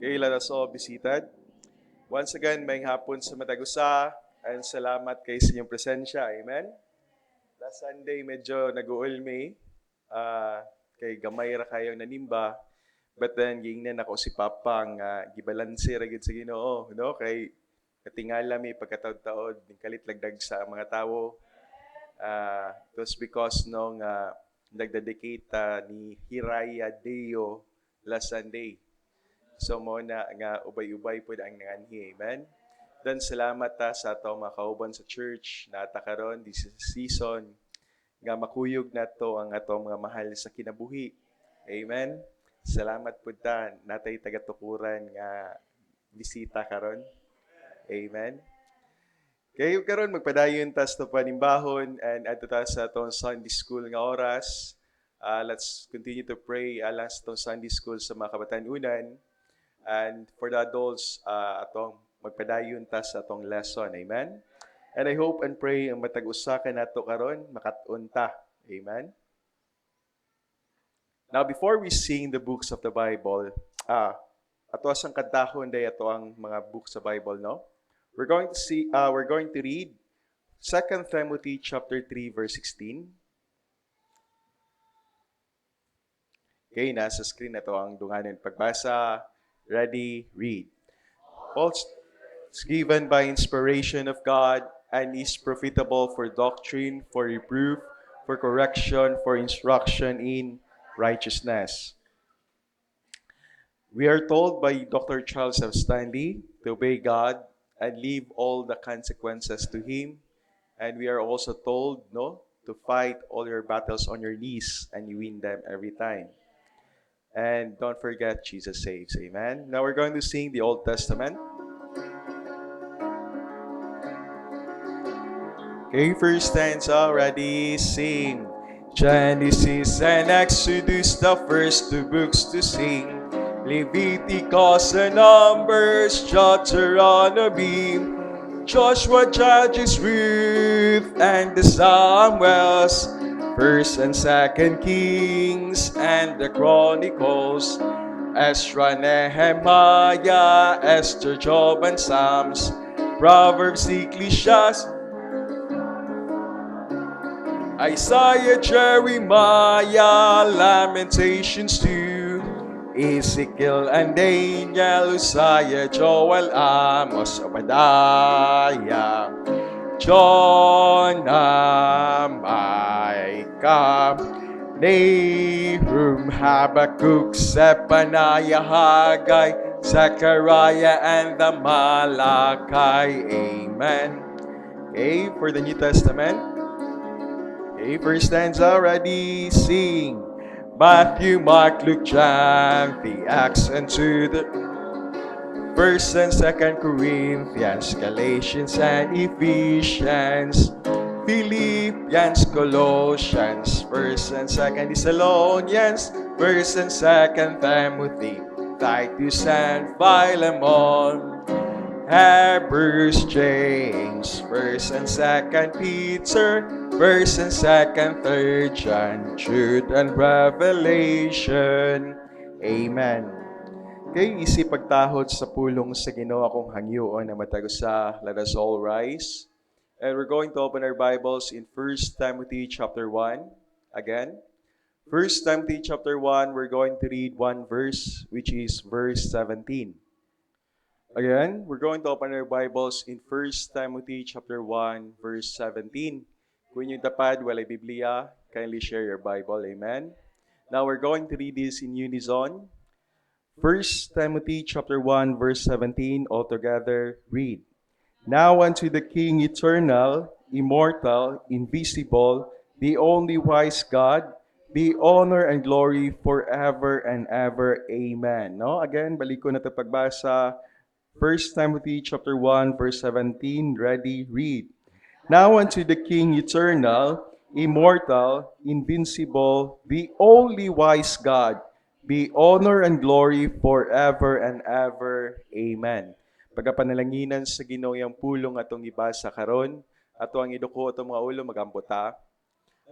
Okay, let us all be seated. Once again, may hapon sa Matagusa, and salamat kay sa inyong presensya. Amen? Last Sunday, medyo nag-uulmi. Kay gamay ra kayong nanimba. But then, giingnan ako si Papa nga gibalanse ra gid sa Ginoo, no? Kay katingala mi pagkataod-taod, kalit lagdag sa mga tawo. It was because nung nagdedicate ni Hiraya Deo last Sunday. So mo na nga ubay-ubay po ang nanganhi. Amen? Then salamat sa atong mga kauban sa church na atakaron this season nga makuyog nato ang atong mga mahal sa kinabuhi. Amen? Salamat po natay taga-tukuran nga bisita karon. Amen? Kayo karon magpadayon tas to panimbahon and adto ta sa atong Sunday school nga oras. Let's continue to pray alang sa atong Sunday school sa mga kabatanunan. And for the adults, atong magpadayon ta sa atong lesson. Amen? And I hope and pray ang matag-usa ka nato karon makatun ta. Amen? Now, before we sing the books of the Bible, ato asang kantahon day ato ang mga books sa Bible, no? We're going to read 2 Timothy chapter 3 verse 16. Okay, nasa screen na to ang dunganan pagbasa. Ready, read. All is given by inspiration of God and is profitable for doctrine, for reproof, for correction, for instruction in righteousness. We are told by Dr. Charles F. Stanley to obey God and leave all the consequences to Him. And we are also told, to fight all your battles on your knees and you win them every time. And don't forget, Jesus saves. Amen. Now we're going to sing the Old Testament. Okay, first stanza, ready, sing. Genesis and Exodus, the first two books to sing. Leviticus and Numbers, Deuteronomy, Joshua, Judges, Ruth, and the Samuels. First and Second Kings and the Chronicles, Ezra, Nehemiah, Esther, Job, and Psalms, Proverbs, Ecclesiastes, Isaiah, Jeremiah, Lamentations 2, Ezekiel and Daniel, Uzziah, Joel, Amos, Obadiah, Jonah, Micah, Nahum, Habakkuk, Zephaniah, Haggai, Zechariah, and the Malachi. Amen. Okay, for the New Testament. Okay, first stanza, ready, sing. Matthew, Mark, Luke, John, the Acts, and to the First and Second Corinthians, Galatians and Ephesians, Philippians, Colossians, First and Second Thessalonians, First and Second Timothy, Titus and Philemon, Hebrews, James, First and Second Peter, First and Second, Third John, Jude, and Revelation. Amen. Kay isip pagtahod sa pulong sa Ginoo akong hangyoon na matagusa, let us all rise. And we're going to open our Bibles in 1 Timothy chapter 1. Again, 1 Timothy chapter 1, we're going to read one verse, which is verse 17. Again, we're going to open our Bibles in 1 Timothy chapter 1, verse 17. Kung yung tapad, walay Biblia, kindly share your Bible. Amen. Now we're going to read this in unison. 1 Timothy chapter 1, verse 17, altogether read. Now unto the King eternal, immortal, invisible, the only wise God, be honor and glory forever and ever. Amen. No? Again, balik ko na ito pagbasa. 1 Timothy chapter 1, verse 17, ready, read. Now unto the King eternal, immortal, invincible, the only wise God, be honor and glory forever and ever. Amen. Pagkapanalanginan sa Ginoo yang pulong atong ibasa karon, ato ang iduko atong mga ulo magamputa.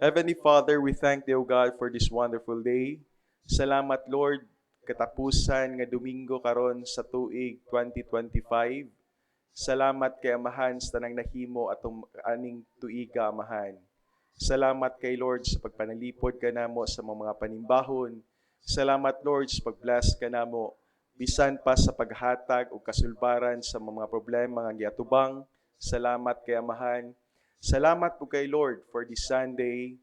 Heavenly Father, we thank Thee, O God, for this wonderful day. Salamat, Lord, katapusan nga Domingo karon sa tuig 2025. Salamat kay Amahan sa tanang nahimo atong aning tuiga, Amahan. Salamat kay Lord sa pagpanalipod ka namo sa mga panimbahon. Salamat Lord sa pag-bless ka namo bisan pa sa paghatag o kasulbaran sa mga problema nga giatubang. Salamat kay Amahan. Salamat po kay Lord for this Sunday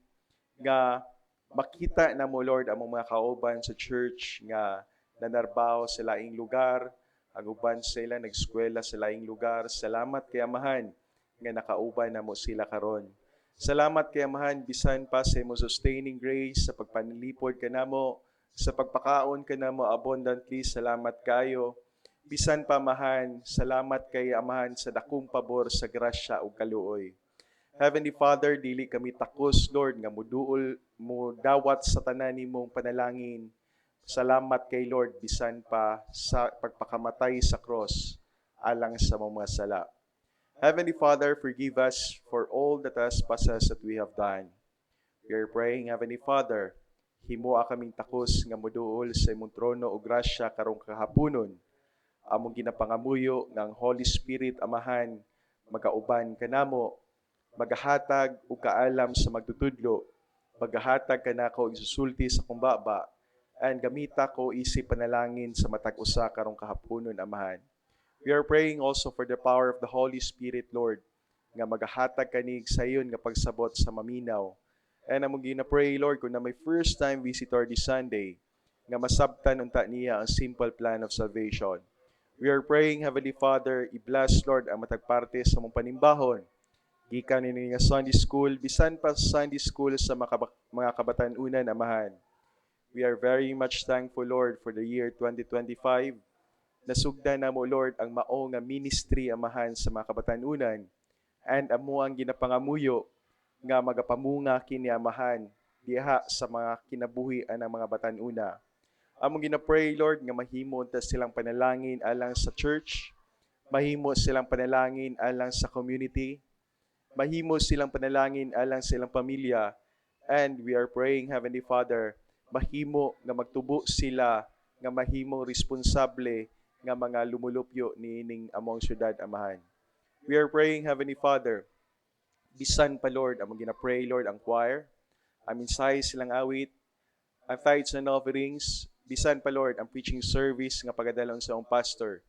nga makita na mo Lord ang mga kauban sa church nga nanarbaho sa laing lugar, ang uban sila nag-eskwela sa laing lugar. Salamat kay Amahan nga nakauban na mo sila karon. Salamat kay Amahan bisan pa sa imo sustaining grace sa pagpanlipod ka namo, sa pagpakaon ka namo abundantly. Salamat kayo. Bisan pa Amahan, salamat kay Amahan sa dakong pabor sa grasya ug kaluoy. Heavenly Father, dili kami takos, Lord, nga muduol mo dawat sa tanan nimong panalangin. Salamat kay Lord, bisan pa sa pagpakamatay sa cross, alang sa mga sala. Heavenly Father, forgive us for all the trespasses that we have done. We are praying, Heavenly Father, himoa kaming takos nga muduol sa imong trono o grasya karong kahaponon. Among ginapangamuyo ng Holy Spirit, Amahan, magauban kanamo, magahatag o kaalam sa magtutudlo, magahatag ka na ko isusulti sa kumbaba, and gamita ko isip panalangin sa matag usa karong kahaponon, Amahan. We are praying also for the power of the Holy Spirit, Lord, nga magahatag kanig sa iyon nga pagsabot sa maminaw. And among gina-pray, Lord, kung na may first time visitor this Sunday, nga masabtan unta niya ang simple plan of salvation. We are praying, Heavenly Father, i-bless, Lord, ang matagparte sa mong panimbahon. Gikan ni nga Sunday School, bisan pa Sunday School sa mga kabatanunan, Amahan. We are very much thankful, Lord, for the year 2025. Nasugdan na mo, Lord, ang mao nga ministry, Amahan, sa mga kabatanunan. And amo ang ginapangamuyo nga magapamunga kini, Amahan, diha sa mga kinabuhi ng mga batanuna. Among gina-pray, Lord, nga mahimo ta silang panalangin alang sa church, mahimo silang panalangin alang sa community, mahimo silang panalangin alang sa ilang pamilya, and we are praying, Heavenly Father, mahimo nga magtubo sila nga mahimong responsable nga mga lumulupyo niining among syudad, Amahan. We are praying, Heavenly Father, bisan pa, Lord, among gina-pray, Lord, ang choir, ang mensahe silang awit, ang tithes and offerings, bisan pa, Lord, ang preaching service nga pagadalon sa ang pastor.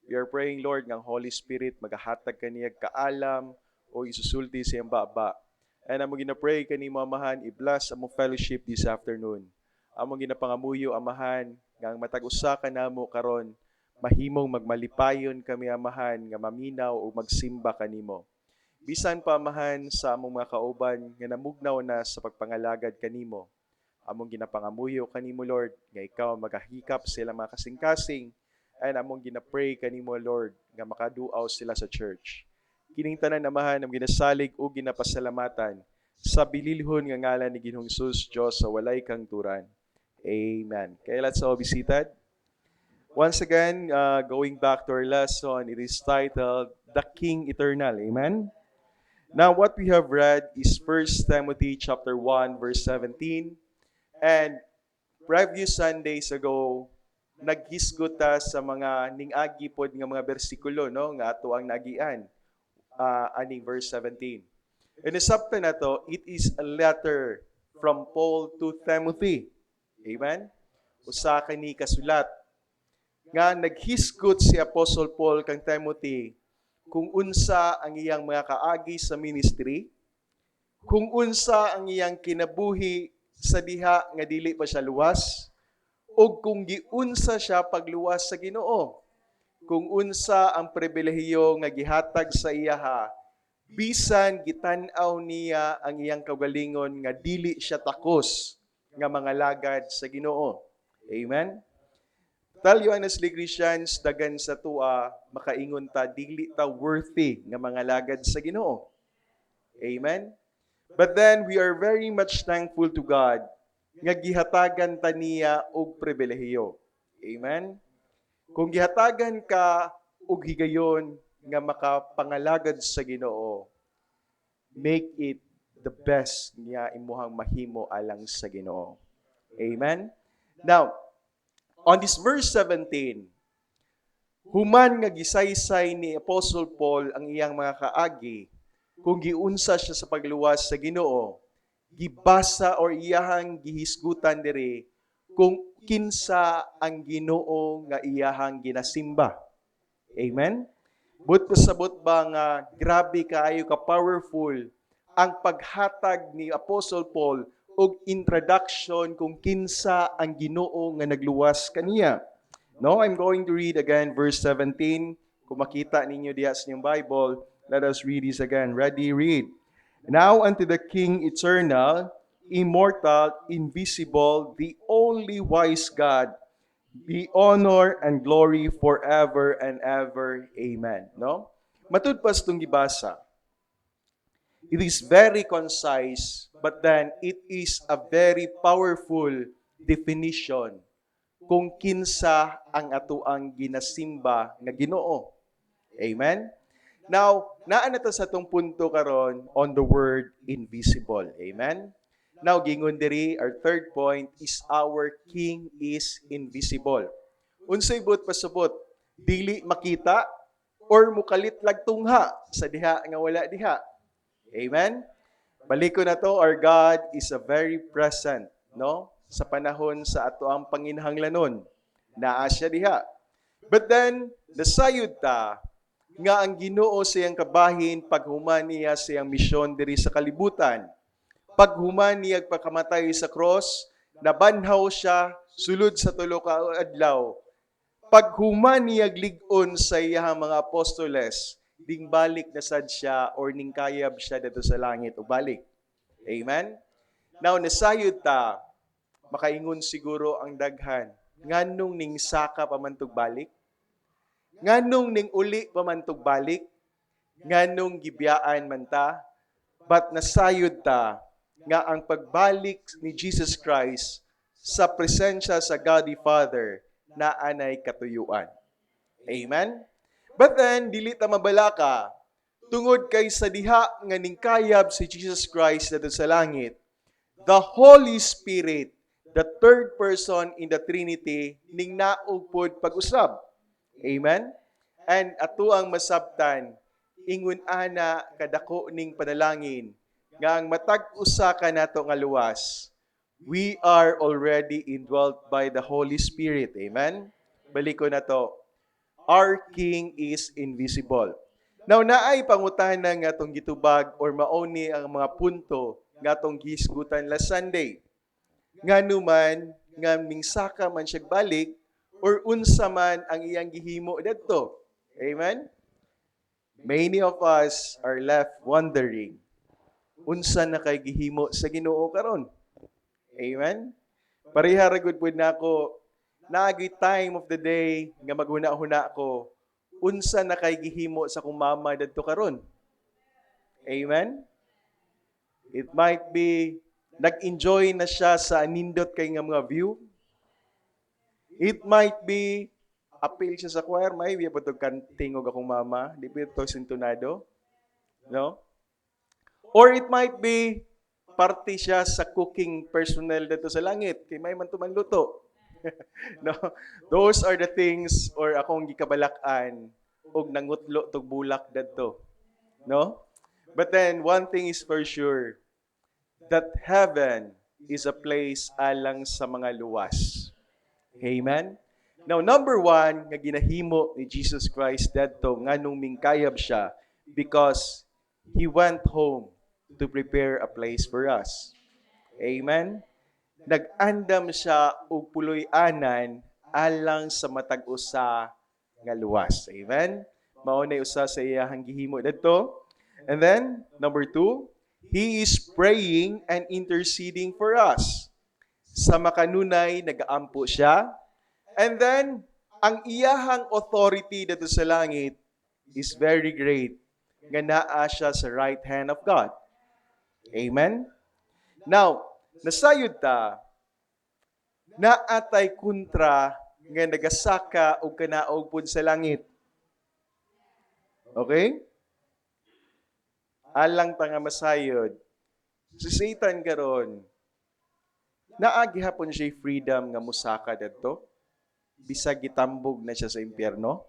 We are praying, Lord, ng Holy Spirit magahatag kaniyag kaalam o isusulti sa iyang baba. And among gina-pray kanimo, Amahan, i-bless among fellowship this afternoon. Among ginapangamuyo, Amahan, nga ang matag-usa ka namo karon, mahimong magmalipayon kami, Amahan, nga maminaw o magsimba kanimo. Bisan pa, Amahan, sa among mga kauban nga namugnaw na sa pagpangalagad kanimo. Among ginapangamuyo kanimo, Lord, nga ikaw magahikap sila mga kasing-kasing, and among gina-pray kanimo, Lord, nga makaduaw sila sa church. Kining tanan, Amahan, ang ginasalig o ginapasalamatan sa bililhon nga ngalan ni Ginoong Hesus, Dios sa walay kang turan. Amen. Kaya let's all be seated. Once again, going back to our lesson, it is titled, The King Eternal. Amen? Now, what we have read is 1 Timothy chapter 1, verse 17. And previous Sundays ago, naghisgot ta sa mga ning-agi pod nga mga bersikulo, no, nga ato ang nagian. Aning verse 17. And isabta na to, it is a letter from Paul to Timothy. Amen? Usa kani kasulat nga naghisgot si Apostle Paul kang Timothy kung unsa ang iyang mga kaagi sa ministry, kung unsa ang iyang kinabuhi sa diha nga dili pa siya luwas, o kung giunsa siya pagluwas sa Ginoo, kung unsa ang pribilehiyo nga gihatag sa iyaha, bisan gitan-aw niya ang iyang kaugalingon nga dili siya takos nga mga lagad sa Ginoo. Amen? Tell you honestly, Christians, dagan sa tua, makaingon ta, dili ta worthy nga mga lagad sa Ginoo. Amen? But then, we are very much thankful to God nga gihatagan ta niya og pribilehiyo. Amen? Kung gihatagan ka og higayon nga makapangalagad sa Ginoo, make it the best nga imuhang mahimo alang sa Ginoo. Amen? Now, On this verse 17, human nga gisaysay ni Apostle Paul ang iyang mga kaagi, kung giunsa siya sa pagluwas sa Ginoo, gibasa or iyahang gihisgutan diri kung kinsa ang Ginoo nga iyahang ginasimba. Amen? But pasabot ba nga grabe kaayo ka powerful ang paghatag ni Apostle Paul og introduction kung kinsa ang Ginoo nga nagluwas kaniya. No, I'm going to read again verse 17. Kung makita ninyo diha sa inyong Bible, let us read this again. Ready, read. Now unto the King eternal, immortal, invisible, the only wise God, be honor and glory forever and ever. Amen. No? Matud pa itong gibasa. It is very concise, but then it is a very powerful definition kung kinsa ang atuang ginasimba nga Ginoo. Amen? Now, naa na ta sa itong punto karon on the word invisible. Amen? Now, gingon diri, our third point is our King is invisible. Unsay but pasabot, dili makita or mukalit lag tungha sa diha nga wala diha. Amen? Balik ko na to, our God is a very present, no? Sa panahon sa ato ang panginhanglanon. Naa siya diha. But then, nasayod ta, nga ang Ginoo siyang kabahin paghuman niya siyang misyon diri sa kalibutan. Paghuman niya pagkamatay sa cross, nabanhaw siya sulod sa tulo ka adlaw. Paghuman niya lig-on sa iyang mga apostoles, ding balik na sad siya or ning kayab siya dito sa langit o balik. Amen? Now, nasayod ta, makaingon siguro ang daghan, nganong ning saka pamantog balik? Nganong ning uli pamantog balik? Nganong gibiyaan man ta? But nasayod ta nga ang pagbalik ni Jesus Christ sa presensya sa God the Father na anay katuyuan. Amen? But then, dili ta mabalaka, tungod kay sa diha nga ningkayab si Jesus Christ dito sa langit, the Holy Spirit, the third person in the Trinity, ning naugpod pag-usab. Amen? And ato ang masabtan, ingon ana kadako ning panalangin, nga ang matag usa ka nato nga luwas, we are already indwelt by the Holy Spirit. Amen? Balik ko na to. Our King is invisible. Now, naay pangutahan nga itong gitubag or mauni ang mga punto nga itong gihisgutan last Sunday. Nga numan, nga mingsaka man siya balik, or unsa man ang iyang gihimo dito. Amen? Many of us are left wondering, unsa na kay gihimo sa Ginoo karon? Amen? Pareha ra gud pud nako, naagi time of the day nga maghuna-huna ko, unsa na kay gihimo sa kong mama didto karon? Amen? It might be nag-enjoy na siya sa nindot kay nga mga view. It might be appeal siya sa choir, may biya pa ito kantingog akong mama, di pa ito sintonado. No? Or it might be party siya sa cooking personnel dito sa langit, kay may man tumanluto. No? Those are the things or akong gikabalakan og nangutlo tog bulak dadto. No? But then one thing is for sure, that heaven is a place alang sa mga luwas. Amen? Now, number one, nga ginahimo ni Jesus Christ dadto nganong mingkayab siya because He went home to prepare a place for us. Amen? Nag-andam siya og puloy-anan alang sa matag usa nga luwas. Amen? Mao na usa sa iyang gihimo dadto. And then, number two, He is praying and interceding for us. Sa makanunay, nag-aampo siya. And then, ang iyahang authority dito sa langit is very great. Nga naa siya sa right hand of God. Amen? Now, nasayod ta, naatay kontra nga nagasaka o kanaog pud sa langit. Okay? Alang ta nga masayod. Si Satan karon, naagi hapon siya freedom nga musaka dadto. bisag gitambog na siya sa impyerno.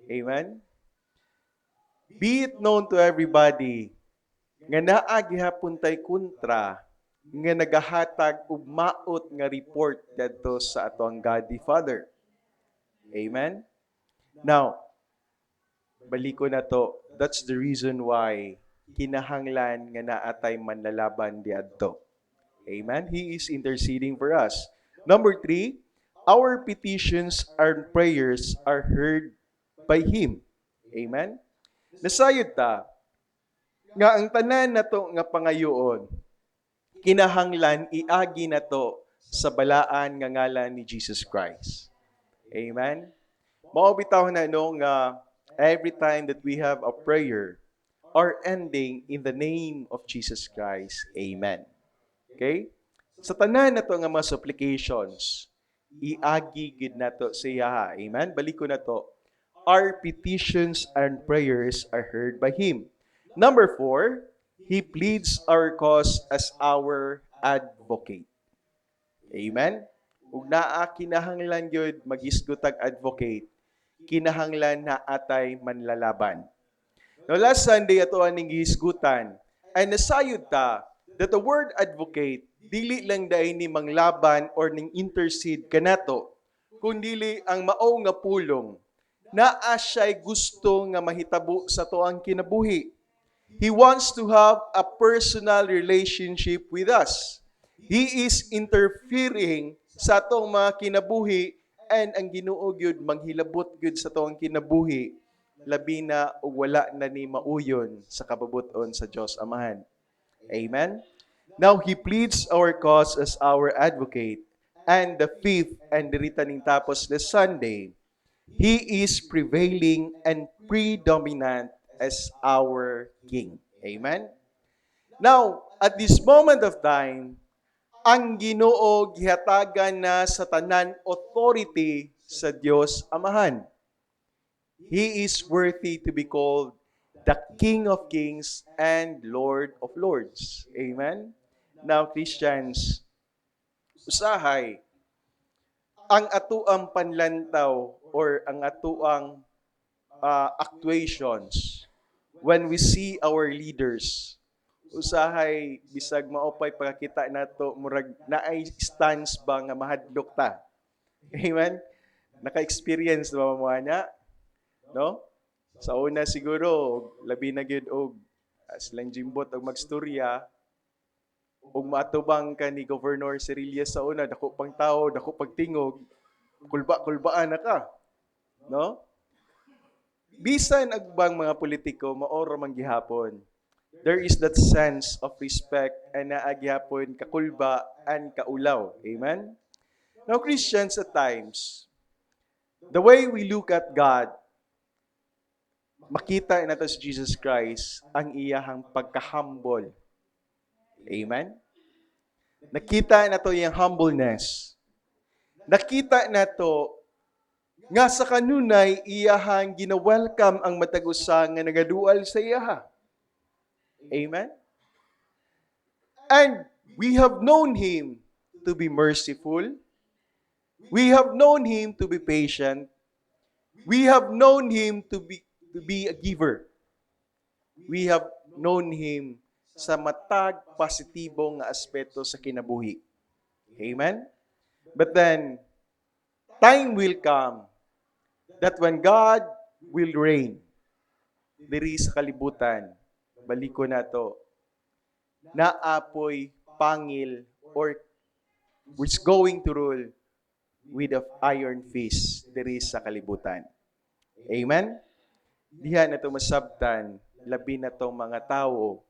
Amen? Be it known to everybody nga naa gihapon tay kontra nga nagahatag og maot nga report dadto sa atong God the Father. Amen? Now, baliko na to. That's the reason why kinahanglan nga naatay manlalaban diadto. Amen? He is interceding for us. Number 3, our petitions and prayers are heard by Him. Amen? Nasayod ta, nga ang tanan na to nga pangayoon, kinahanglan iagi na to sa balaan nga ngalan ni Jesus Christ. Amen? Mao bitaw na nga every time that we have a prayer or ending in the name of Jesus Christ. Amen. Okay? Sa tanan na to nga mga supplications, iagi gid nato siya. Amen? Balik ko na to. Our petitions and prayers are heard by Him. Number 4, He pleads our cause as our advocate. Amen? Ug naa kinahanglan gyud magisgutag advocate, kinahanglan na atay manlalaban. No, last Sunday ato aning gihisgutan, ay nasayod ta that the word advocate dili lang dai ni manglaban or ning intercede kanato, kundili ang mao nga pulong naa siya'y gusto nga mahitabo sa toang kinabuhi. He wants to have a personal relationship with us. He is interfering sa atong mga kinabuhi, and ang Ginoo gyud manghilabot gyud sa atong kinabuhi, labi na ug wala na ni mauyon sa kababuton sa Dios Amahan. Amen? Now, He pleads our cause as our advocate. And the fifth, and dirita ning tapos this Sunday, He is prevailing and predominant as our King. Amen? Now, at this moment of time, ang Ginoo gihatagan na sa tanan authority sa Dios Amahan. He is worthy to be called the King of Kings and Lord of Lords. Amen? Now, Christians, usahay, ang atuang panlantaw or ang atuang actuations when we see our leaders, usahay bisag maopay pagkakita nato murag naay stance ba nga mahadlok ta. Amen? Naka-experience ba mo niya? No? Sa una siguro labi na gyud og silang jimbot og magstorya ug maatubang ka ni Governor Cerillas sa una, dako pang tao, dako pagtingog, kulbaan na ka. No? Bisan agbang mga politiko maoro man gihapon, there is that sense of respect and naagyapon kakulba and kaulaw. Amen? Now, Christians, at times, the way we look at God, makita nato si Jesus Christ ang iyahang pagka-humble. Amen? Nakita nato iyang humbleness. Nakita nato nga sa kanunay iyahang gina-welcome ang matag usa nga nagadual sa iyaha. Amen? And we have known Him to be merciful. We have known Him to be patient. We have known Him to be a giver. We have known Him sa matag positibong nga aspeto sa kinabuhi. Amen? But then, time will come that when God will reign, diri sa kalibutan, baliko na to, naapoy pangil or which going to rule with an iron fist diri sa kalibutan. Amen? Diha na to masabtan, labi na tong mga tao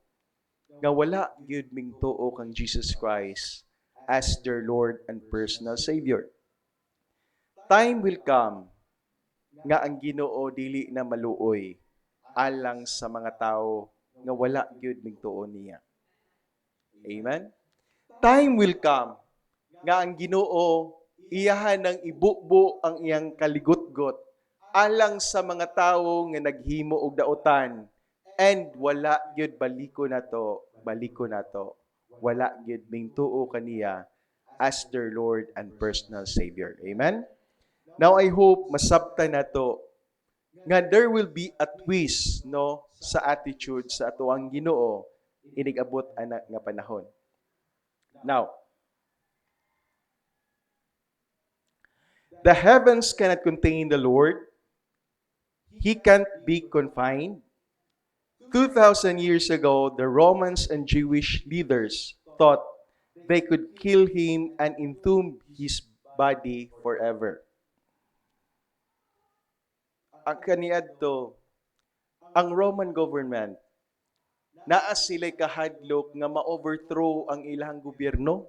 nga wala gyud ming tuo kang Jesus Christ as their Lord and personal Savior. Time will come nga ang Ginoo dili na maluoy alang sa mga tao nga wala gyud ming tuo niya. Amen? Time will come nga ang Ginoo iyahan ng ibubo ang iyang kaligotgot alang sa mga tawo nga naghimo og daotan, and wala gyud baliko na to, wala gyud ming tuo kaniya as their Lord and personal Savior. Amen? Now I hope masabtan nato nga there will be a twist no sa attitude sa ato ang Ginoo inigabot ana nga panahon. Now, the heavens cannot contain the Lord. He can't be confined. 2,000 years ago, the Romans and Jewish leaders thought they could kill him and entomb his body forever. Ang kaniadto, ang Roman government, naa sila'y kahadlok nga ma-overthrow ang ilang gobyerno,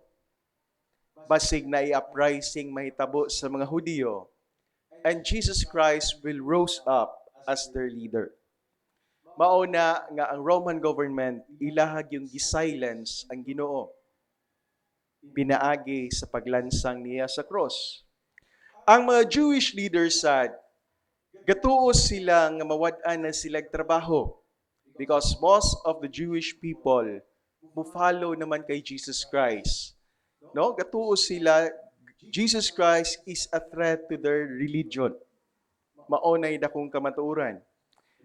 basig na i-uprising mahitabo sa mga Hudiyo, and Jesus Christ will rose up as their leader. Mauna nga ang Roman government ilahag yung gisilence ang Ginoo. Pinaagi sa paglansang niya sa cross. Ang mga Jewish leaders sad, gatuos sila nga mawad-an na silang trabaho because most of the Jewish people mo follow naman kay Jesus Christ. No, gatuos sila Jesus Christ is a threat to their religion. Maunay dakong kamatuoran.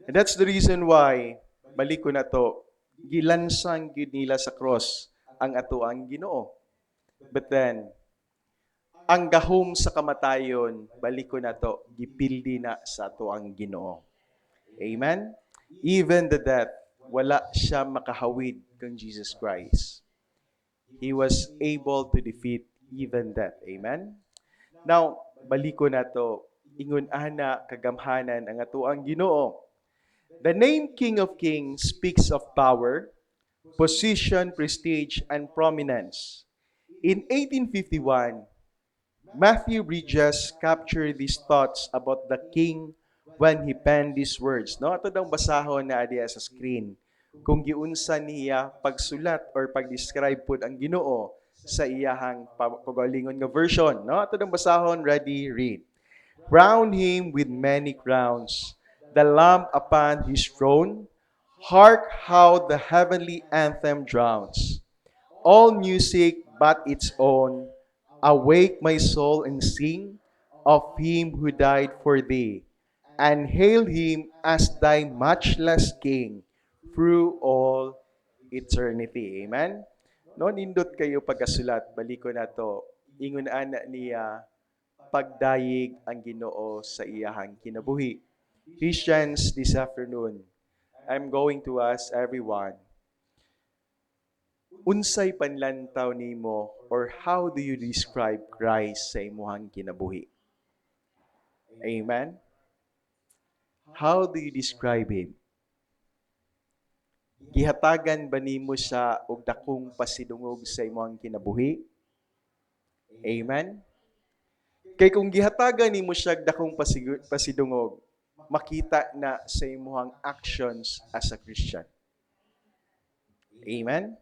And that's the reason why balik ko na to, gilansang gyud nila sa cross ang ato ang Ginoo. But then ang gahom sa kamatayon, balik ko na to, gipildi na sa ato ang Ginoo. Amen? Even the death, wala siya makahawid kang Jesus Christ. He was able to defeat even death. Amen? Now, balik ko na to, ingon ana kagamhanan ang ato ang Ginoo. The name King of Kings speaks of power, position, prestige, and prominence. In 1851, Matthew Bridges captured these thoughts about the king when he penned these words. No, ato dang basahon na adiya sa screen. Kung giunsa niya pagsulat or pag-describe pud ang Ginoo sa iyahang pagalingon nga version. No, ato dang basahon, ready, read. Crown him with many crowns, the Lamb upon his throne. Hark how the heavenly anthem drowns. All music but its own. Awake my soul and sing of him who died for thee, and hail him as thy matchless king through all eternity. Amen? No, nindot kayo pagkasulat, baliko na to, ingon ana niya, pagdayig ang Ginoo sa iyahang kinabuhi. Christians, this afternoon, I'm going to ask everyone, unsay panlantaw nimo or how do you describe Christ sa imuhang kinabuhi? Amen? How do you describe Him? Gihatagan ba nimo siya og dakong pasidungog sa imuhang kinabuhi? Amen? Kay kung gihatagan nimo siya og dakong pasidungog, makita na sa imuhang actions as a Christian. Amen?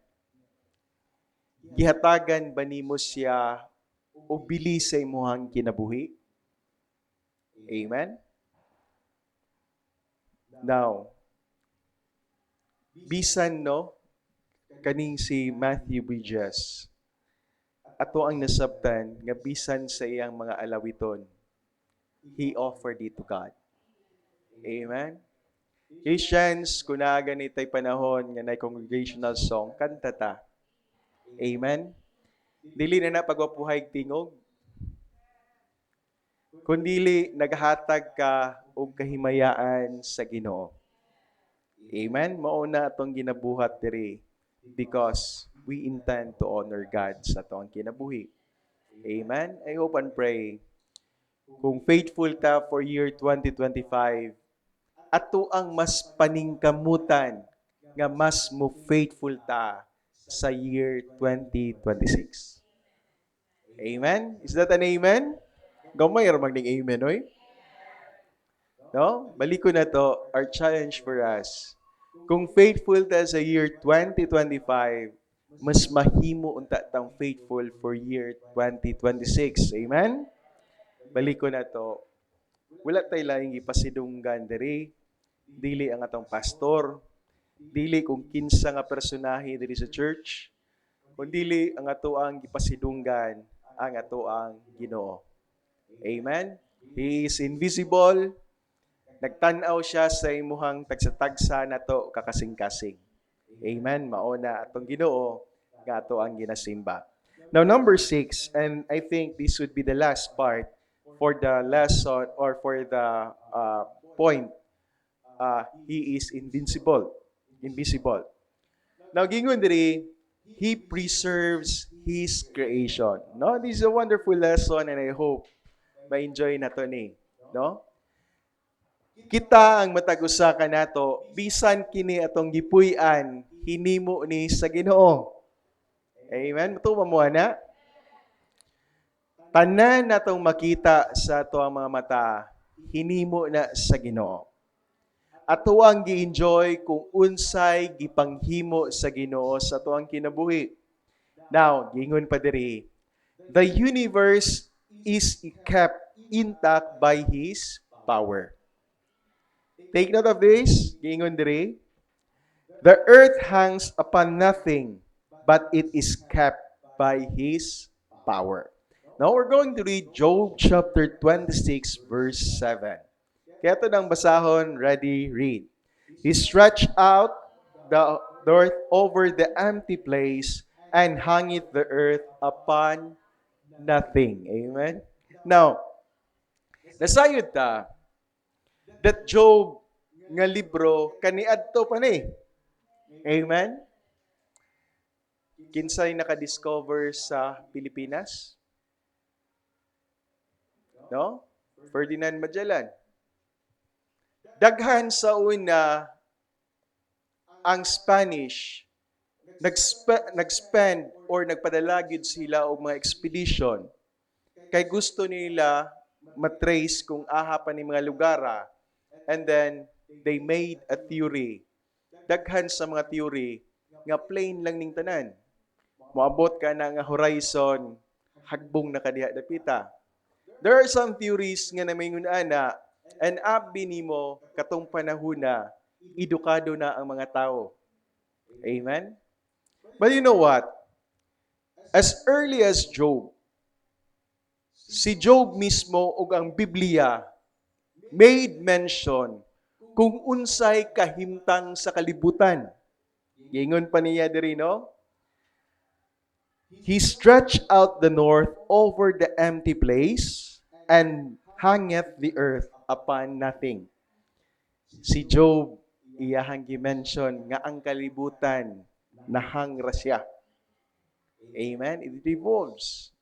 Gihatagan ba nimo siya o bili sa imuhang kinabuhi? Amen? Now, bisan no, kaning si Matthew Bridges, ato ang nasabtan nga bisan sa iyang mga alawiton, he offered it to God. Amen? Christians, kung ganitay panahon nga na congregational song, kanta ta. Amen? Dili na pagwapuhay tingog. Kundili naghatag ka og kahimayaan sa Ginoo. Amen? Mauna atong ginabuhat diri because we intend to honor God sa atong kinabuhi. Amen? I hope and pray kung faithful ta for year 2025, ato ang mas paningkamutan nga mas mo faithful ta sa year 2026. Amen? Is that an amen? Gamay ra magning amen, oy. No? Balik ko na to, our challenge for us. Kung faithful ta sa year 2025, mas mahimo unta tang faithful for year 2026. Amen? Balik ko na to. Wala tay laing ipasidunggan diri, dili ang atong pastor, dili kung kinsa nga personahe diri sa church, kundi ang ato ang gipasidunggan ang ato ang Ginoo. Amen? He is invisible. Nagtanaw siya sa imuhang tagsa-tagsa nato kakasing-kasing. Amen. Mauna atong Ginoo nga ato ang ginasimba. Now number 6, and I think this would be the last part for the lesson or for the point. He is invincible. Invisible. Now gingon diri, He preserves His creation. No, this is a wonderful lesson and I hope ma-enjoy nato ni. No? Kita ang matag-usa kanato bisan kini atong gipuy-an hinimo ni sa Ginoo. Amen. Matuwa mo ana. Tanan natong makita sa ato ang mga mata hinimo na sa Ginoo. Ato ang gi-enjoy kung unsay gipanghimo sa Ginoo sa ato ang kinabuhi. Now, gingon pa diri, the universe is kept intact by His power. Take note of this. Gingon diri, the earth hangs upon nothing, but it is kept by His power. Now we're going to read Job chapter 26 verse 7. Kaya ito nang basahon, ready, read. He stretched out the earth over the empty place and hung it the earth upon nothing. Amen? Now, nasayod ta that Job nga libro kaniadto pa ni. Amen? Kinsay naka-discover sa Pilipinas? No? Ferdinand Magellan. Daghan sa una ang Spanish nag-spend or nagpadalagid sila og mga expedition kay gusto nila matrace kung aha pa ni mga lugara, and then they made a theory. Daghan sa mga theory nga plain lang ning tanan. Moabot ka na nga horizon, hagbong na kadiha dapita. There are some theories nga namingon ana, and abi nimo katong panahona, edukado na ang mga tao. Amen? But you know what? As early as Job, si Job mismo ug ang Biblia made mention kung unsay kahimtang sa kalibutan. Gingon pa niya diri, no? He stretched out the north over the empty place and hangeth the earth upon nothing. Si Job, iyahang gi-mention nga ang kalibutan nahang ra siya. Amen? It revolves.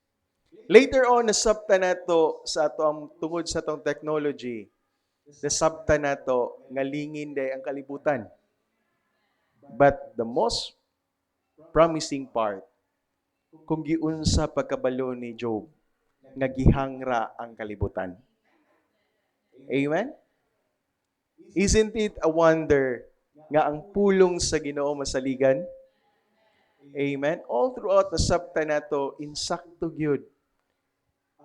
Later on, nasabta nato sa atong tungod sa atong technology, nasabta nato nga lingin day ang kalibutan. But the most promising part, kung giunsa pagkabalo ni Job, nga gihangra ang kalibutan. Amen? Isn't it a wonder nga ang pulong sa Ginoo masaligan? Amen? All throughout the sabta nato, insakto gyud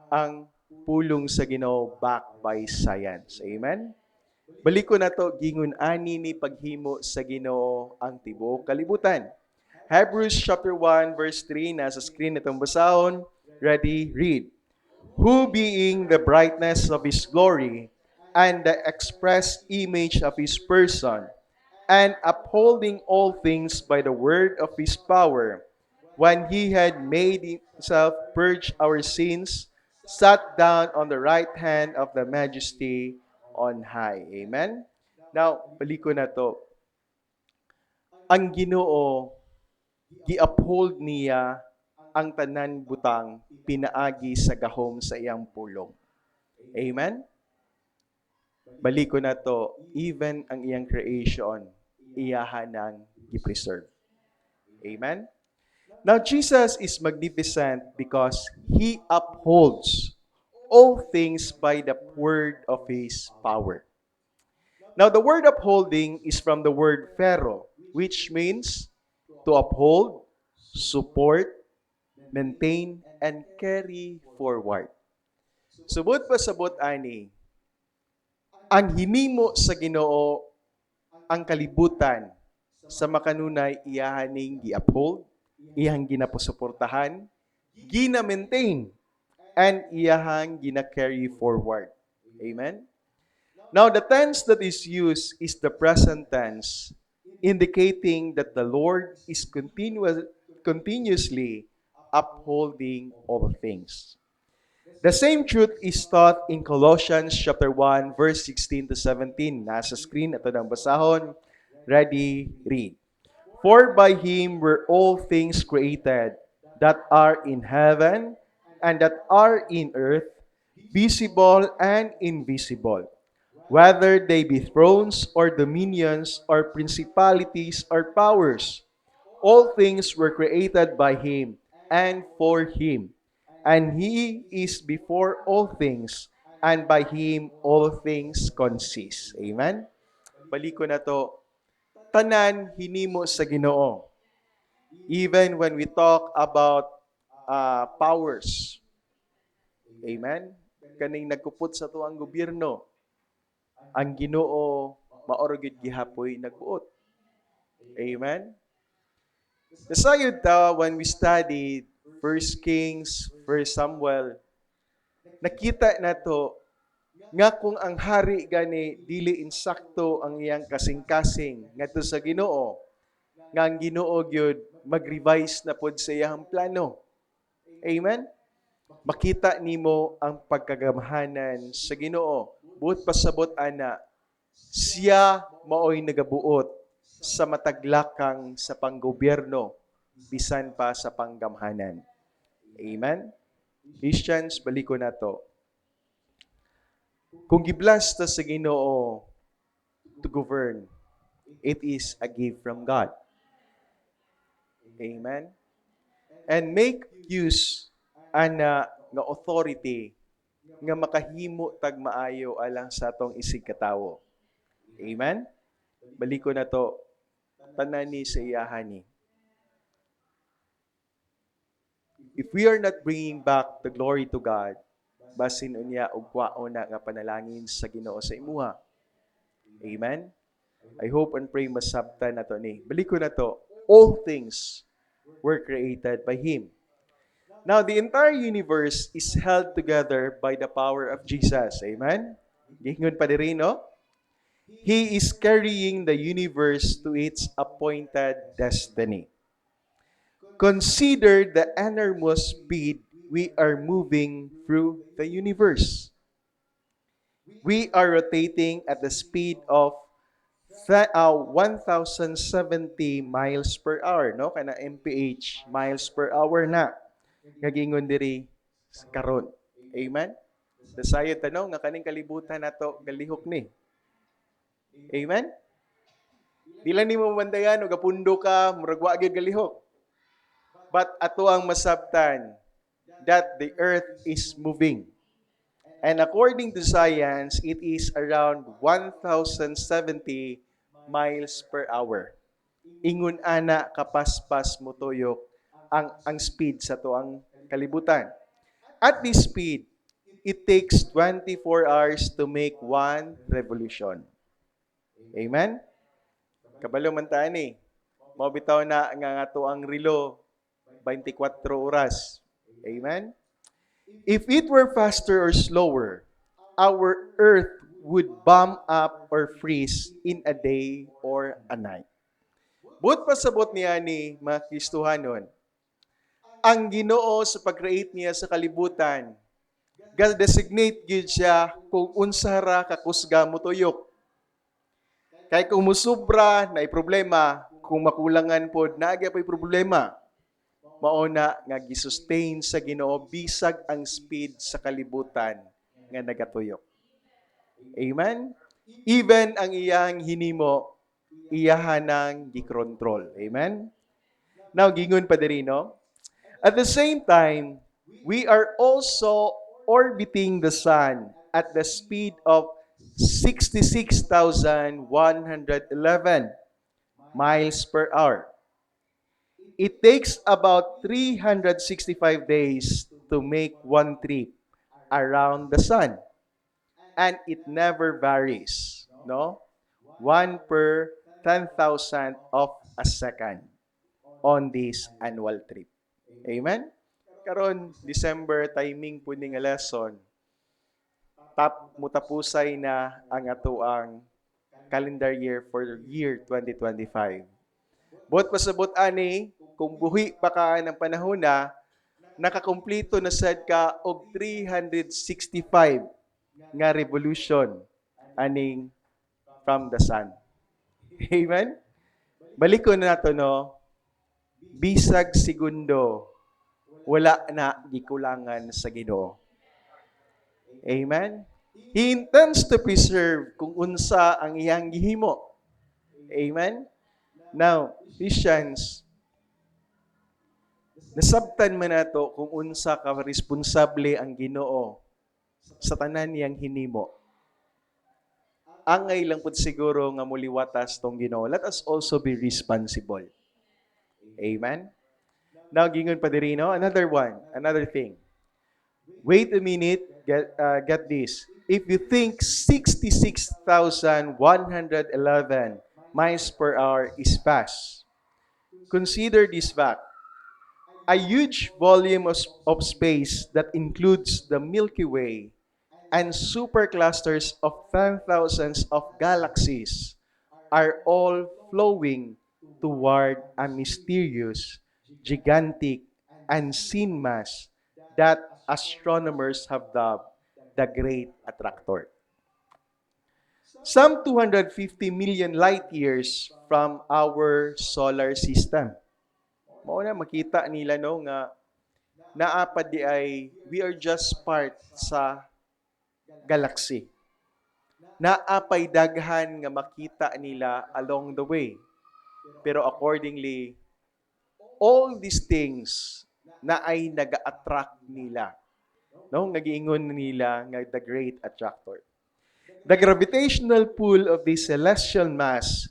ang pulong sa Ginoo backed by science. Amen? Baliko na to, gingun ani ni paghimo sa Ginoo ang tibuok kalibutan. Hebrews chapter 1 verse 3, nasa screen itong basahon. Ready? Read. Who being the brightness of His glory and the express image of His person, and upholding all things by the word of His power, when He had made Himself purge our sins, sat down on the right hand of the Majesty on high. Amen? Now, baliko na to. Ang Ginoo, gi-uphold niya ang tanan butang pinaagi sa gahom sa iyang pulong. Amen? Baliko na to, even ang iyang creation, iyahan ng gi-preserve. Amen? Now, Jesus is magnificent because He upholds all things by the word of His power. Now, the word upholding is from the word phero, which means to uphold, support, maintain, and carry forward. Subot pa sabot ani, ang hinimo sa Ginoo ang kalibutan sa makanunay iyahaning gi-uphold, iyahang ginaposuportahan, gina-maintain, and iyahang gina-carry forward. Amen? Now, the tense that is used is the present tense, indicating that the Lord is continuously upholding all things. The same truth is taught in Colossians chapter 1, verse 16 to 17. Nasa screen, ito ng basahon. Ready, read. For by Him were all things created, that are in heaven and that are in earth, visible and invisible, whether they be thrones or dominions or principalities or powers. All things were created by Him and for Him. And He is before all things, and by Him all things consist. Amen? Balik ko na to. Tanan, hinimo sa Ginoo. Even when we talk about powers. Amen? Kaning nagkupot sa tuwang gobyerno, ang Ginoo maorgid gihapoy nagbuot. Amen? Nasayod ta when we studied 1 Kings, 1 Samuel, nakita nato nga kung ang hari gani dili insakto ang iyang kasing-kasing ngadto sa Ginoo, nga ang Ginoo gyud mag-revise na pod sa iyang plano. Amen? Makita nimo ang pagkagamahanan sa Ginoo. Buot pasabot ana, siya maoy nagabuot sa mataglakang sa panggobyerno bisan pa sa panggamhanan. Amen? Christians, baliko na to. Kung giblas ta sa Ginoo to govern, it is a gift from God. Amen? And make use ana nga authority nga makahimo tag maayo alang sa atong isig katawo. Amen? Baliko na to. Tanan ni sa iyahan ni. If we are not bringing back the glory to God, basin unya og kwaon na nga panalangin sa Ginoo sa imuha. Amen? I hope and pray masabtan na to ni. Baliko na to. All things were created by Him. Now, the entire universe is held together by the power of Jesus. Amen? Gihingon pa diri, no? He is carrying the universe to its appointed destiny. Consider the enormous speed we are moving through the universe. We are rotating at the speed of 1,070 miles per hour, no? Kana mph, miles per hour na. Ngagingon diri karon. Amen? Dasayod tanong nga kaning kalibutan nato galihok ni. Amen? Di lang nimo mandayan o gapundo ka, murag wa gyud galihok. But ato ang masabtan that the earth is moving. And according to science, it is around 1,070 miles per hour. Ingon ana kapaspas motuyok ang speed sa tuang kalibutan. At this speed, it takes 24 hours to make one revolution. Amen? Kabalo man ta ni. Mao bitaw na nga ato ang relo 24 oras. Amen? If it were faster or slower, our earth would bomb up or freeze in a day or a night. But pasabot niya ni mga Kristohanon, ang Ginoo sa pag-create niya sa kalibutan, God-designate gyud siya kung unsa ra kakusga mo tuyok. Kay kung musubra na problema, kung makulangan pod naagya pay problema. Mauna nga gisustain sa Ginoo bisag ang speed sa kalibutan nga nagatuyok. Amen? Even ang iyang hinimo, iyahanang gikontrol. Amen? Now, gingon pa diri, no? At the same time, we are also orbiting the sun at the speed of 66,111 miles per hour. It takes about 365 days to make one trip around the sun. And it never varies, no? 1 per 10,000 of a second on this annual trip. Amen? Karon December timing po ning lesson. mutapusay na ang ato ang calendar year for year 2025. Buot pasabot ani, kung buhi pa ka ng panahon na, nakakumpleto na sad ka og 365 nga revolution aning from the sun. Amen? Balik ko na nato no, bisag segundo, wala na gikulangan sa Ginoo. Amen? He intends to preserve kung unsa ang iyang gihimo. Amen? Now, Christians, nasabtan man nato kung unsa ka responsable ang Ginoo sa tanan niyang hinimo. Angay lang pud siguro nga muliwatas tong Ginoo. Let us also be responsible. Amen? Now, gingon pa diri, no? Another thing. Wait a minute, get this. If you think 66,111 miles per hour is fast, consider this fact. A huge volume of space that includes the Milky Way and superclusters of 10,000s of galaxies are all flowing toward a mysterious, gigantic, unseen mass that astronomers have dubbed the Great Attractor. Some 250 million light years from our solar system. Mao na makita nila no nga naapad di ay we are just part sa galaxy. Naapay daghan nga makita nila along the way. Pero accordingly, all these things na ay naga-attract nila. No, nagiingon nila nga the Great Attractor. The gravitational pull of the celestial mass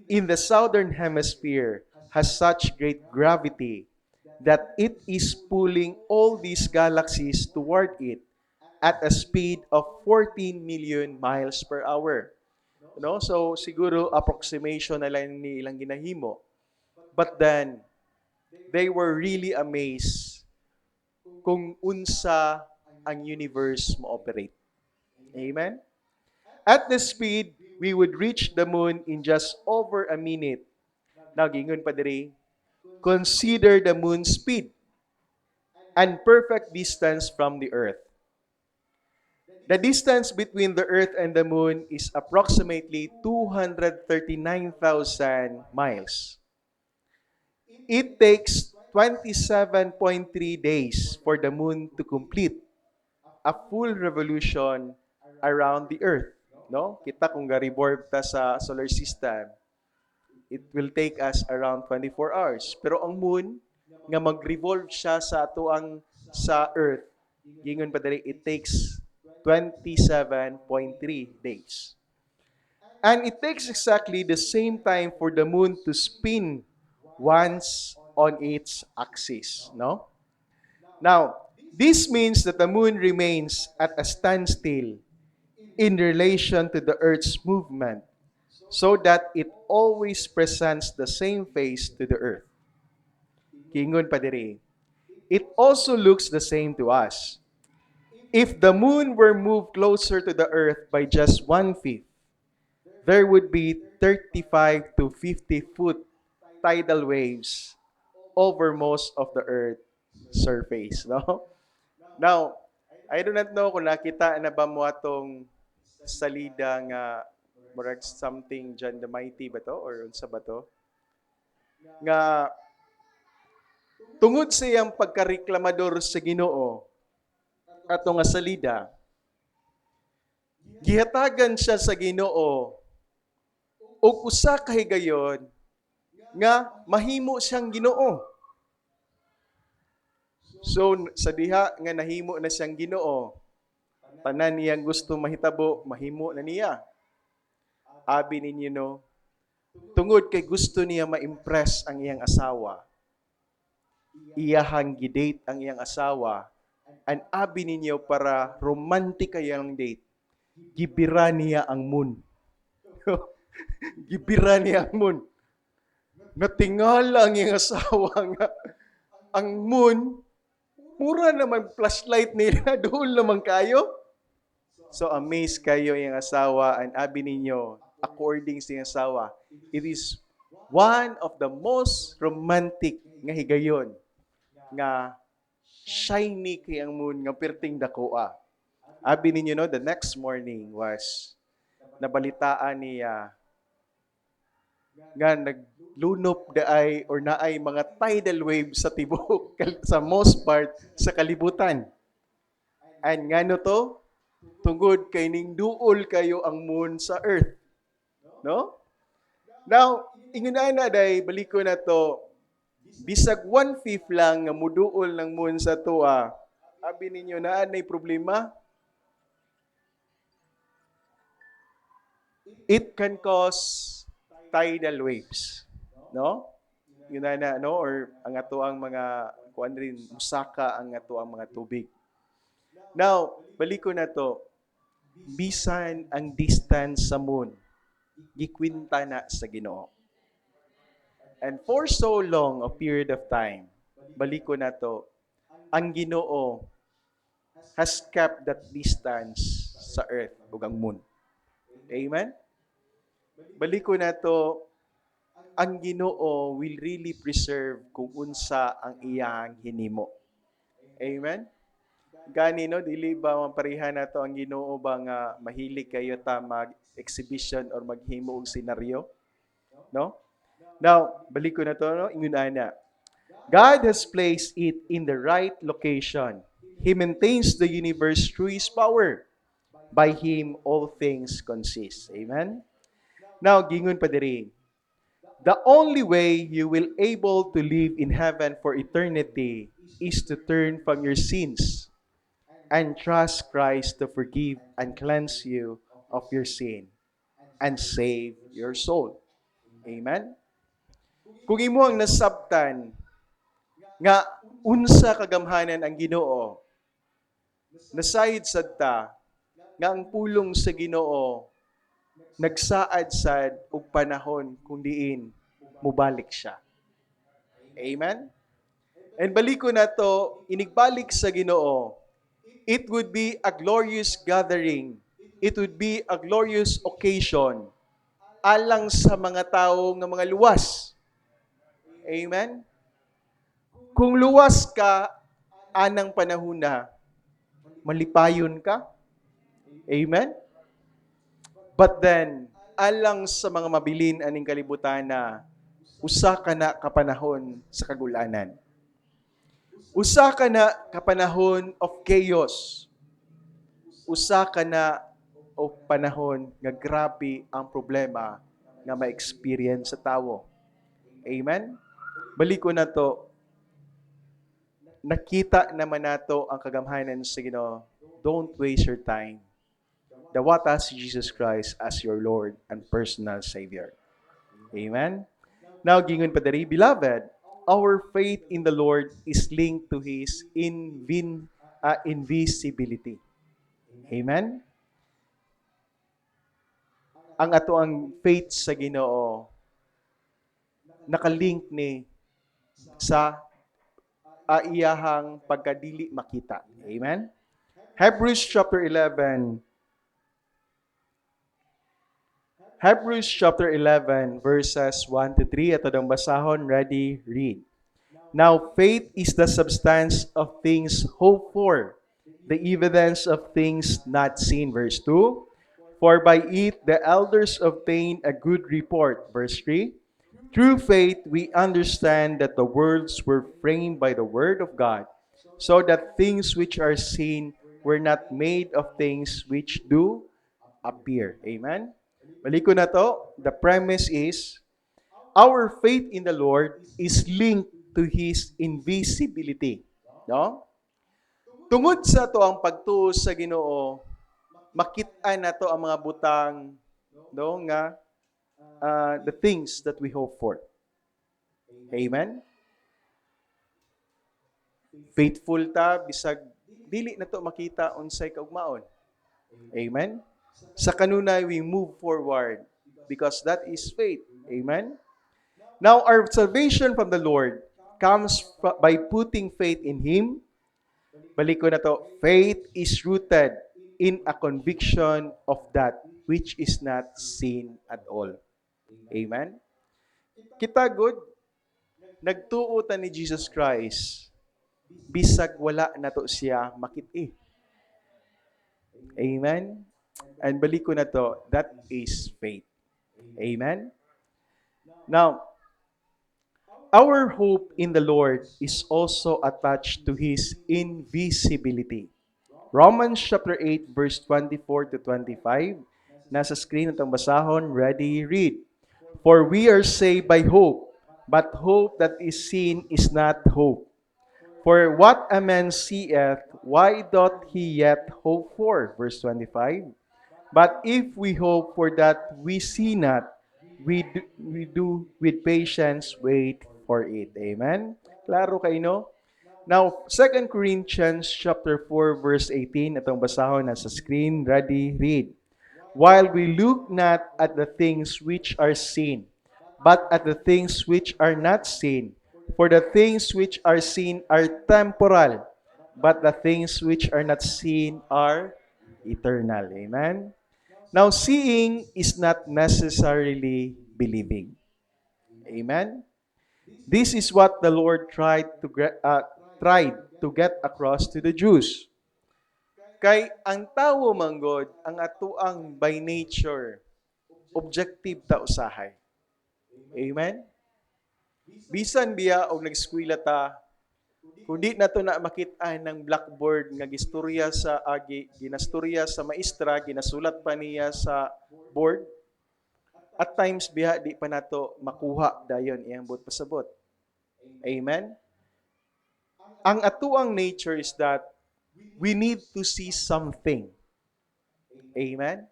in the southern hemisphere has such great gravity that it is pulling all these galaxies toward it at a speed of 14 million miles per hour. No? So, siguro approximation na lang ni ilang ginahimo. But then, they were really amazed kung unsa ang universe mo-operate. Amen? At the speed, we would reach the moon in just over a minute. Now, gingon pa diri, consider the moon's speed and perfect distance from the earth. The distance between the earth and the moon is approximately 239,000 miles. It takes 27.3 days for the moon to complete a full revolution around the earth. No? Kita kung ga-revolve ta sa solar system, it will take us around 24 hours. Pero ang moon, nga mag-revolve siya sa atuang sa earth, gingon pa dali, it takes 27.3 days. And it takes exactly the same time for the moon to spin once on its axis, no? Now, this means that the moon remains at a standstill in relation to the Earth's movement, so that it always presents the same face to the Earth. Kingon pa diri, it also looks the same to us. If the moon were moved closer to the Earth by just 1/5, there would be 35 to 50 foot tidal waves over most of the Earth's surface. No? Now, I do not know kung nakita na ba mo atong salida nga murag something John the Mighty ba to? Or unsa ba to? Nga tungod sa iyang pagkareklamador sa Ginoo, ato nga salida, gihatagan siya sa Ginoo og usa ka higayon nga mahimo siyang Ginoo. So sa diha nga nahimo na siyang Ginoo, tanan niyang gusto mahitabo, mahimo na niya. Abi ninyo no, tungod kay gusto niya ma-impress ang iyang asawa, iyahang gidate ang iyang asawa, and abi ninyo para romantic kayang date, gibira niya ang moon. Gibira niya ang moon. Natingala ang iyang asawa nga, ang moon, mura naman flashlight nila, doon naman kayo. So amazed kayo yung asawa and abi ninyo, according sa iyang asawa, it is one of the most romantic nga higayon nga shiny kay ang moon nga perting dakoa. Abi ninyo no, the next morning was nabalitaan niya nga naglunop daay or naay mga tidal waves sa tibok sa most part sa kalibutan. And ngano to? Tungod kay ning duol kayo ang moon sa earth. No? Now, ingon na day balik ko na to. Bisag 1/5 lang nga muduol ng moon sa tuwa. Abi ninyo na anay problema? It can cause tidal waves. No? Yun na, no? Or ang ato ang mga, kuan rin, musaka ang ato ang mga tubig. Now, balik ko na to. Bisan ang distance sa moon, gikwinta na sa Ginoo. And for so long a period of time, balik ko na to, ang Ginoo has kept that distance sa earth ug ang moon. Amen? Balik ko na to, ang Ginoo will really preserve kung unsa ang iyang hinimo. Amen? Gani no, dili ba mapareha na to ang Ginoo ba nga mahilig kayo ta mag-exhibition or maghimo og senaryo? No? Now, balik ko na to, no? Ingon ana. God has placed it in the right location. He maintains the universe through His power. By Him, all things consist. Amen? Now, gingon pa diri. The only way you will able to live in heaven for eternity is to turn from your sins and trust Christ to forgive and cleanse you of your sin and save your soul. Amen? Kung imo ang nasabtan nga unsa kagamhanan ang Ginoo, nasayid sadta nga ang pulong sa Ginoo nagsaad sad og panahon kung diin mubalik siya. Amen? And balik ko na to, inigbalik sa Ginoo, it would be a glorious gathering. It would be a glorious occasion alang sa mga tao nga mga luwas. Amen? Kung luwas ka, anang panahon na, malipayon ka. Amen? But then, alang sa mga mabilin aning kalibutan na, usa ka na kapanahon sa kagulanan. Usa ka na kapanahon of chaos. Usa ka na o panahon nga grabe ang problema nga ma-experience sa tao. Amen? Balik ko na to. Nakita naman nato ang kagamhanan sa Ginoo. Don't waste your time. Dawata si Jesus Christ as your Lord and personal Savior. Amen? Now, gingon pa diri, beloved, our faith in the Lord is linked to His invisibility. Amen? Ang ato ang faith sa Ginoo nakalink ni sa iyahang pagkadili makita. Amen? Hebrews chapter 11 verses 1 to 3. Ito dang basahon. Ready? Read. Now, faith is the substance of things hoped for, the evidence of things not seen. Verse 2. For by it the elders obtained a good report. Verse 3. Through faith we understand that the worlds were framed by the word of God, so that things which are seen were not made of things which do appear. Amen? Balik ko na to. The premise is, our faith in the Lord is linked to His invisibility. No? Tungod sa to ang pagtuo sa Ginoo, makita na to ang mga butang, no, nga the things that we hope for. Amen? Faithful ta, bisag dili na to makita unsay kaugmaon. Amen? Sa kanunay, we move forward because that is faith. Amen? Now, our salvation from the Lord comes by putting faith in Him. Balik ko na to. Faith is rooted in a conviction of that which is not sin at all. Amen? Kita good, nagtuutan ni Jesus Christ, bisag wala na to siya makit-i. Amen? And balik ko na to, that is faith. Amen? Now, our hope in the Lord is also attached to His invisibility. Romans chapter 8 verse 24 to 25. Nasa screen itong basahon. Ready, read. For we are saved by hope, but hope that is seen is not hope. For what a man seeth, why doth he yet hope for? Verse 25. But if we hope for that we see not, we do with patience wait for it. Amen? Klaro kayo, no? Now, 2 Corinthians chapter 4 verse 18, itong basahon nasa screen. Ready, read. While we look not at the things which are seen, but at the things which are not seen. For the things which are seen are temporal, but the things which are not seen are eternal. Amen? Now, seeing is not necessarily believing. Amen? This is what the Lord tried to get across to the Jews. Kay ang tao manggod, ang atuang by nature, objective ta usahay. Amen? Bisan biya og nag-eskwela ta, kundi na to na makita ng blackboard nga gistorya sa ginastorya sa maestra, ginasulat pa niya sa board. At times biya di pa nato makuha dayon iyang buot pasabot. Amen? Ang atuang nature is that we need to see something. Amen?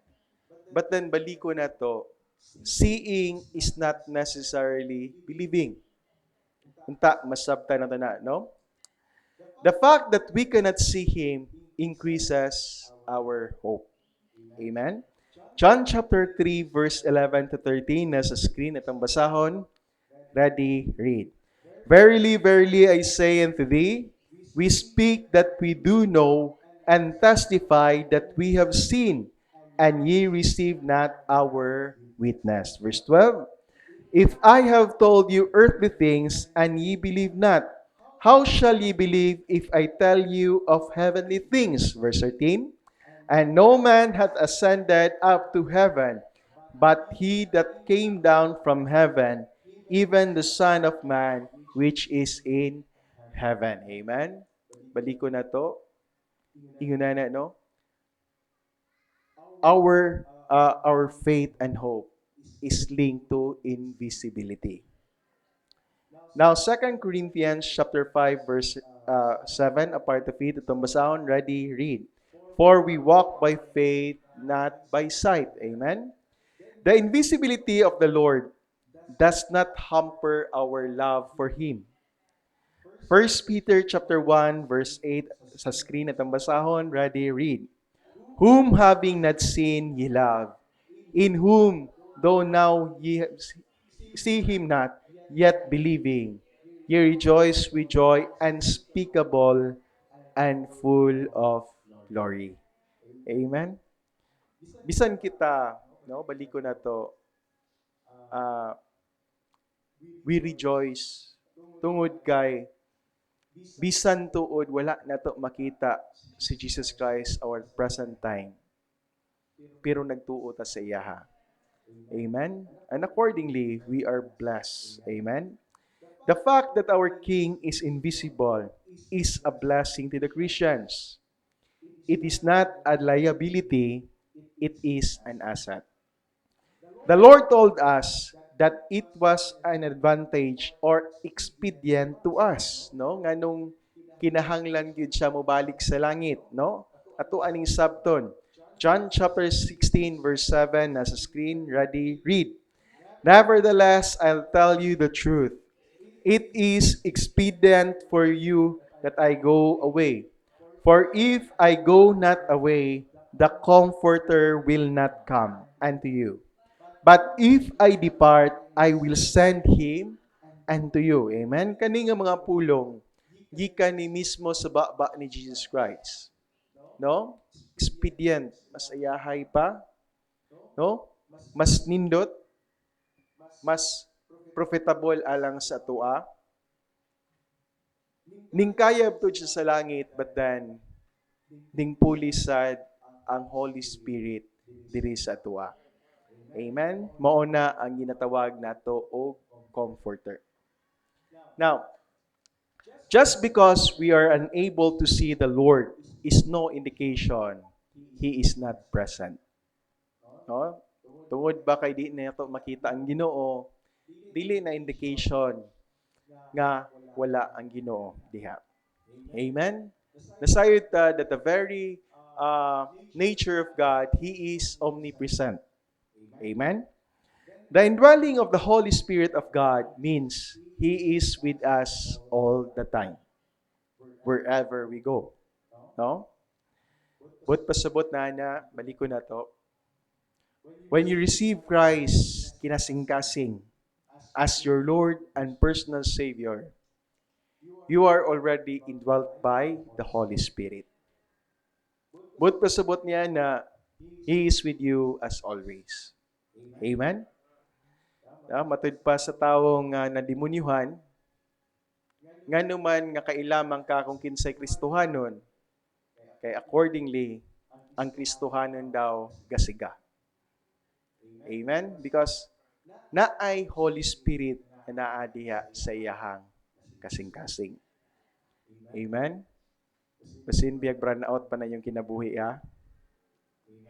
But then baliko na to, seeing is not necessarily believing. Unta, masabta na to na, no? The fact that we cannot see Him increases our hope. Amen? John chapter 3 verse 11 to 13, nasa screen at ang basahon. Ready, read. Verily, verily, I say unto thee, we speak that we do know, and testify that we have seen, and ye receive not our witness. Verse 12, if I have told you earthly things, and ye believe not, how shall ye believe if I tell you of heavenly things? Verse 13, and no man hath ascended up to heaven, but he that came down from heaven, even the Son of Man, which is in heaven. Amen? Baliko na to. Ingon na, no? Our faith and hope is linked to invisibility. Now, 2 Corinthians chapter 5 verse 7, a part of it, itong basahon, ready, read. For we walk by faith, not by sight. Amen? The invisibility of the Lord does not hamper our love for Him. 1 Peter chapter 1 verse 8 sa screen at ang basahon, ready, read. Whom having not seen ye love, in whom though now ye see Him not, yet believing, ye rejoice with joy unspeakable and full of glory. Amen? Bisan kita, no, baliko na to, we rejoice tungod kay bisan tuod wala na to makita si Jesus Christ our present time, pero nagtuo ta sa iyaha. Amen? And accordingly, we are blessed. Amen? The fact that our King is invisible is a blessing to the Christians. It is not a liability, it is an asset. The Lord told us that it was an advantage or expedient to us, no? Nganong kinahanglan gyud siya mobalik sa langit, no? Ato aning sabton. John chapter 16 verse 7 nasa screen, ready, read. Nevertheless, I'll tell you the truth. It is expedient for you that I go away. For if I go not away, the Comforter will not come unto you. But if I depart, I will send Him unto you. Amen? Kani nga mga pulong, gikan ni mismo sa baba ni Jesus Christ. No? expedient, mas ayahay pa, no? Mas nindot, mas profitable alang sa tua. Ning kayab to siya sa langit, but then ding pulisad ang Holy Spirit diri sa tua. Amen? Mauna ang ginatawag nato og comforter. Now, just because we are unable to see the Lord is no indication He is not present. No? Tungod ba kay di na ito makita ang Ginoo, dili na indication nga wala ang Ginoo diha. Amen? Nasayod that the very nature of God, He is omnipresent. Amen? The indwelling of the Holy Spirit of God means He is with us all the time, wherever we go. No? But pasabot na, baliko na to. When you receive Christ, kinasing-kasing, as your Lord and personal Savior, you are already indwelt by the Holy Spirit. But pasabot niya na He is with you as always. Amen? Matud pa sa taong nadimunyuhan, nga naman nga kailamang ka kung kinsay Kristohanon, kay accordingly, ang Kristohanon daw gasiga. Amen? Because naay Holy Spirit na naadiha sa iyahang kasing-kasing. Amen? Basin biyag brand out pa na yung kinabuhi ya.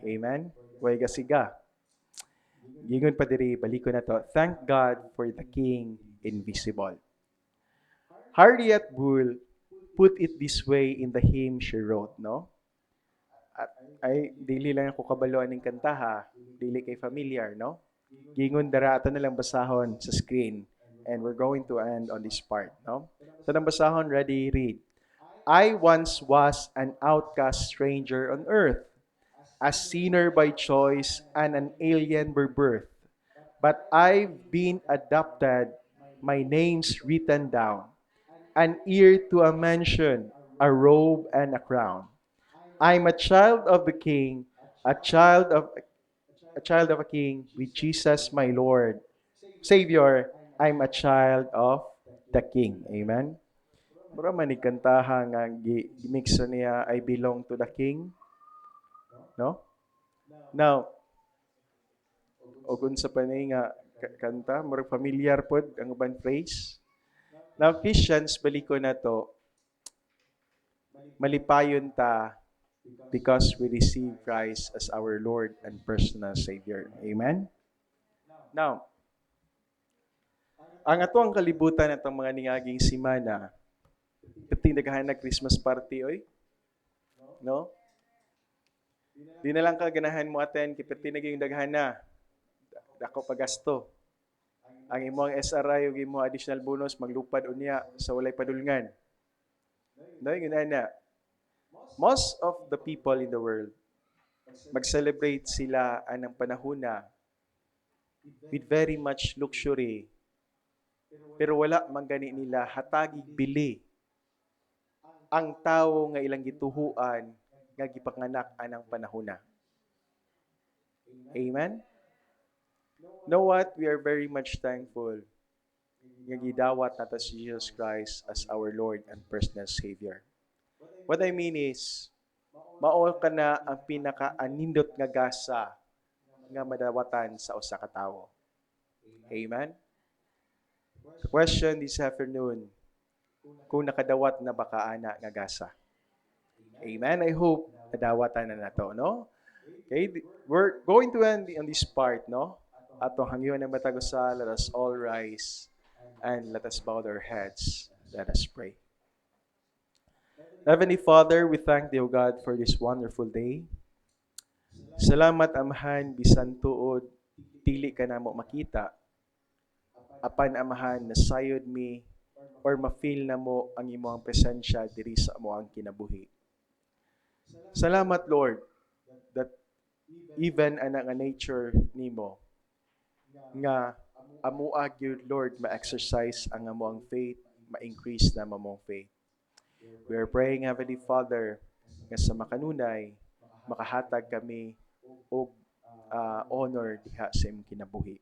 Amen? Way gasiga. Gingon pa diri, baliko na to. Thank God for the King invisible. Harriet Bull put it this way in the hymn she wrote, no? At ay dili lang ako kabaloan ning kanta ha, dili kay familiar, no? Gingon dara ato na lang basahon sa screen, and we're going to end on this part, no? So nang basahon, ready, read. I once was an outcast stranger on earth, a sinner by choice and an alien by birth. But I've been adopted, my name's written down, an heir to a mansion, a robe and a crown. I'm a child of the King, a child of a King with Jesus my Lord. Savior, I'm a child of the King. Amen. Mura man kantaha nga gimix niya I belong to the King. No? Now, o kung sa panay nga kanta, murag familiar pod ang ubang phrase. Now, Christians, baliko na to, malipayon ta because we receive Christ as our Lord and personal Savior. Amen? Now, ang ato ang kalibutan at ang mga ningaging simana, pati naghahanap Christmas party, oy? No? Di na lang kaganahan mo attend, kipati naging daghana. Dako pagasto. Ang imong SRI ug imong additional bonus maglupad unya sa walay padulngan. Dahil na. Most of the people in the world mag-celebrate sila anang panahuna with very much luxury. Pero wala man gani nila hatagig bili ang tawo nga ilang gituhuan nga gipanganak anang panahuna. Amen? Know what? We are very much thankful nga gidawat nato si Jesus Christ as our Lord and personal Savior. What I mean is, mao ka na ang pinaka-anindot nga gasa nga madawatan sa usa ka tawo. Amen? The question this afternoon, kung nakadawat na ba ka ana nga gasa? Amen? I hope nadawatan na nato, no? Okay, we're going to end on this part, no? Ato hangyon na matagusa, let us all rise and let us bow our heads. Let us pray. Heavenly Father, we thank Thee, O God, for this wonderful day. Salamat, Amahan, bisan tuod, dili ka na mo makita. Apan, Amahan, nasayod mi or ma-feel na mo ang imong presensya diri sa amo ang kinabuhi. Salamat, Lord, that even ang nature nimo nga amuag yun, Lord, ma-exercise ang amo ang faith, ma-increase na among faith. We are praying, Heavenly Father, nga sa makanunay, makahatag kami og honor diha sa imong kinabuhi.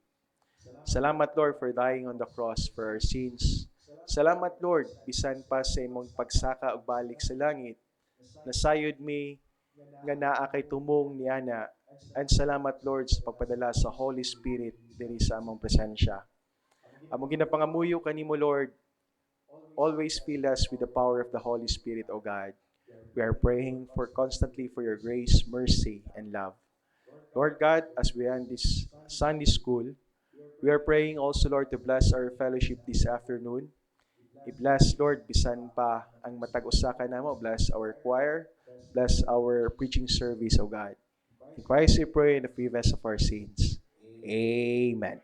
Salamat, Lord, for dying on the cross for our sins. Salamat, Lord, bisan pa sa imong pagsaka og balik sa langit, nasayod mi nga naa kay tumong niana. And salamat, Lord, sa pagpadala sa Holy Spirit diri sa among presensya. Among ginapangamuyo kanimo, Lord, always fill us with the power of the Holy Spirit, O God. We are praying for constantly for your grace, mercy, and love. Lord God, as we end this Sunday school, we are praying also, Lord, to bless our fellowship this afternoon. I-bless, Lord, bisan pa ang matag usa ka namo. Bless our choir. Bless our preaching service, O God. In Christ we pray in the forgiveness of our sins. Amen.